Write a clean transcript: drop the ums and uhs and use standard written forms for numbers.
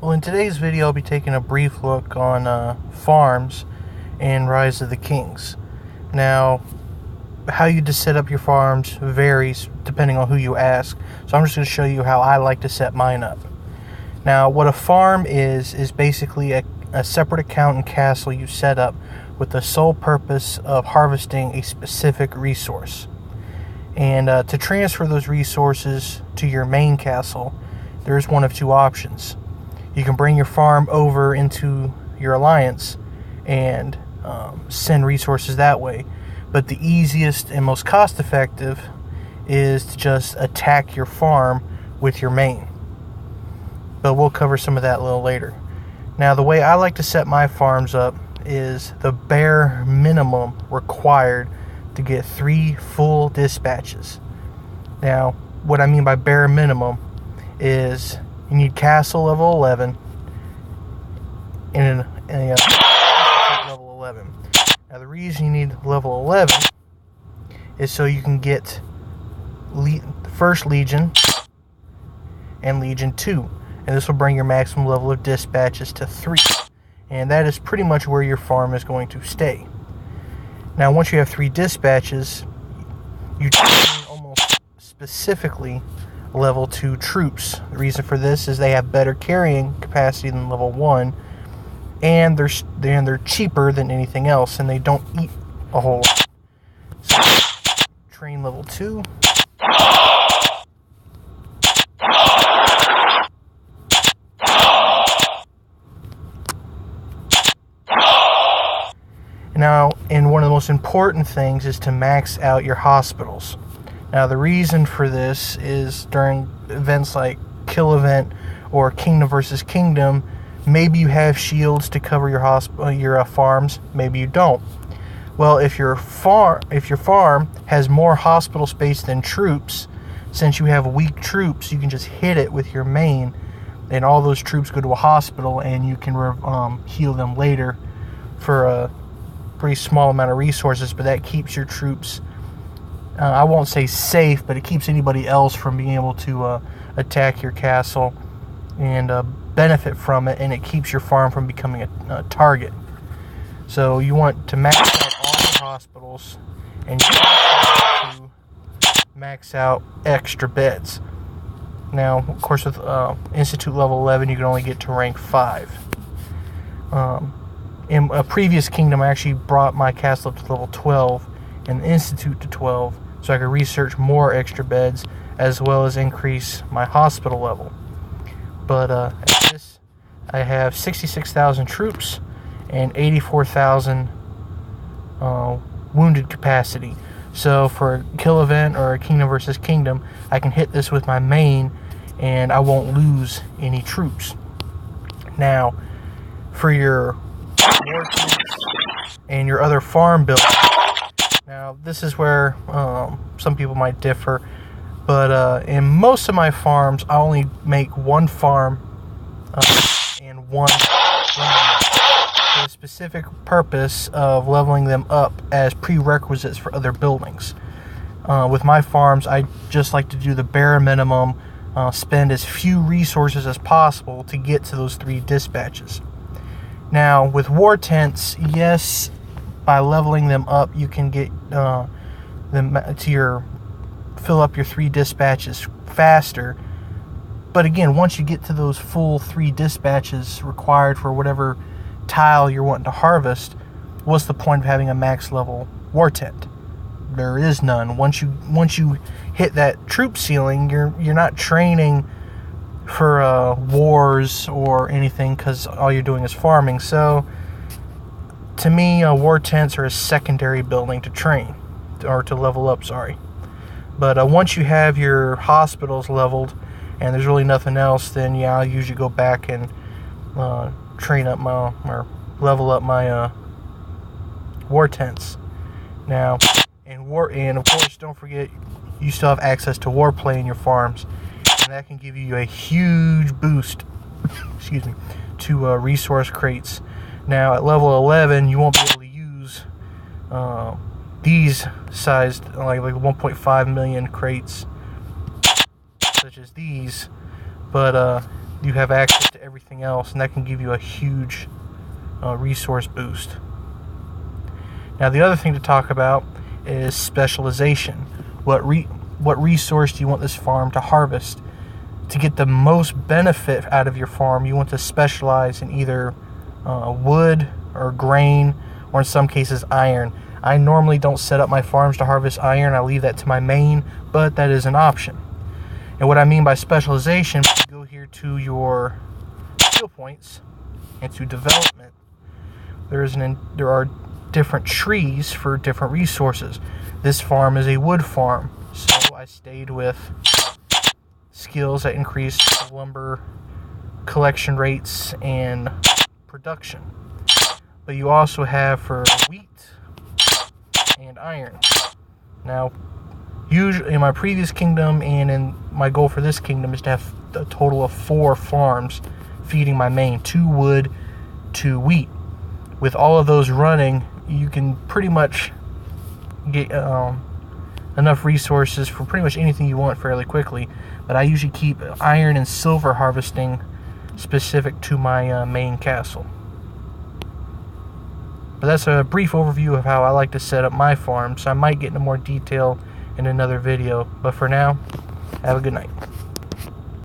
Well, in today's video, I'll be taking a brief look on farms and Rise of the Kings. Now, how you just set up your farms varies depending on who you ask, so I'm just going to show you how I like to set mine up. Now, what a farm is basically a separate account and castle you set up with the sole purpose of harvesting a specific resource. And to transfer those resources to your main castle, there's one of two options. You can bring your farm over into your alliance and send resources that way. But the easiest and most cost-effective is to just attack your farm with your main. But we'll cover some of that a little later. Now, the way I like to set my farms up is the bare minimum required to get 3 full dispatches. Now, what I mean by bare minimum is you need castle level 11 and a level 11. Now, the reason you need level 11 is so you can get First Legion and Legion 2. And this will bring your maximum level of dispatches to 3. And that is pretty much where your farm is going to stay. Now, once you have 3 dispatches, you train almost specifically level 2 troops. The reason for this is they have better carrying capacity than level 1, and they're cheaper than anything else, and they don't eat a whole lot. So, train level 2. Now, and one of the most important things is to max out your hospitals. Now, the reason for this is during events like Kill Event or Kingdom versus Kingdom, maybe you have shields to cover your farms, maybe you don't. Well, if your farm has more hospital space than troops, since you have weak troops, you can just hit it with your main, and all those troops go to a hospital, and you can heal them later for a pretty small amount of resources. But that keeps your troops, I won't say safe, but it keeps anybody else from being able to attack your castle and benefit from it, and it keeps your farm from becoming a target. So you want to max out all your hospitals, and you want to max out extra beds. Now, of course, with Institute level 11, you can only get to rank 5. In a previous kingdom, I actually brought my castle up to level 12 and the Institute to 12, so I could research more extra beds as well as increase my hospital level. But at this, I have 66,000 troops and 84,000 wounded capacity. So for a Kill Event or a Kingdom versus Kingdom, I can hit this with my main and I won't lose any troops. Now, for your and your other farm buildings, now this is where some people might differ, but in most of my farms I only make one farm and one for the specific purpose of leveling them up as prerequisites for other buildings. With my farms, I just like to do the bare minimum, spend as few resources as possible to get to those 3 dispatches. Now, with war tents, yes, by leveling them up, you can get them to fill up your 3 dispatches faster. But again, once you get to those full 3 dispatches required for whatever tile you're wanting to harvest, what's the point of having a max level war tent? There is none. Once you hit that troop ceiling, you're not training for wars or anything, because all you're doing is farming. So to me, war tents are a secondary building to train, or to level up, sorry. But once you have your hospitals leveled and there's really nothing else, then yeah, I'll usually go back and train up or level up my war tents. Now, and of course, don't forget, you still have access to warplay in your farms, and that can give you a huge boost excuse me, to resource crates. Now, at level 11, you won't be able to use these sized, like 1.5 million crates, such as these, but you have access to everything else, and that can give you a huge resource boost. Now, the other thing to talk about is specialization. What resource do you want this farm to harvest? To get the most benefit out of your farm, you want to specialize in either wood or grain, or in some cases iron. I normally don't set up my farms to harvest iron. I leave that to my main, but that is an option. And what I mean by specialization, you go here to your skill points and to development. There are different trees for different resources. This farm is a wood farm, so I stayed with skills that increase lumber collection rates and production. But you also have for wheat and iron. Now, usually in my previous kingdom and in my goal for this kingdom is to have a total of 4 farms feeding my main, 2 wood, 2 wheat. With all of those running, you can pretty much get enough resources for pretty much anything you want fairly quickly. But I usually keep iron and silver harvesting specific to my main castle. But that's a brief overview of how I like to set up my farms. I might get into more detail in another video. But for now, have a good night.